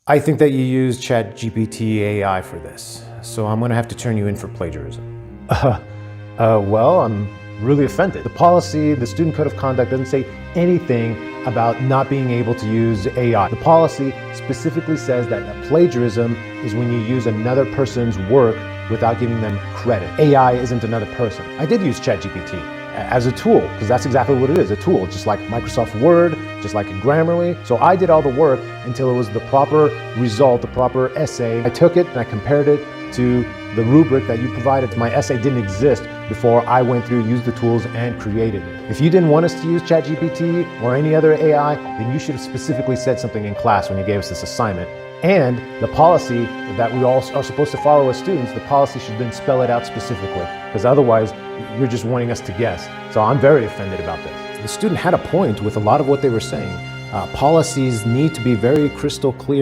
I think that you use ChatGPT AI for this, so I'm gonna have to turn you in for plagiarism. Well, I'm really offended. The policy, the student code of conduct doesn't say anything about not being able to use AI. The policy specifically says that plagiarism is when you use another person's work without giving them credit. AI isn't another person. I did use ChatGPT as a tool, because that's exactly what it is, a tool, just like Microsoft Word, just like Grammarly. So I did all the work until it was the proper result, the proper essay. I took it and I compared it to the rubric that you provided. My essay didn't exist before I went through, used the tools, and created it. If you didn't want us to use ChatGPT or any other AI, then you should have specifically said something in class when you gave us this assignment. And the policy that we all are supposed to follow as students, the policy should then spell it out specifically, because otherwise you're just wanting us to guess. So I'm very offended about this. The student had a point with a lot of what they were saying. Policies need to be very crystal clear.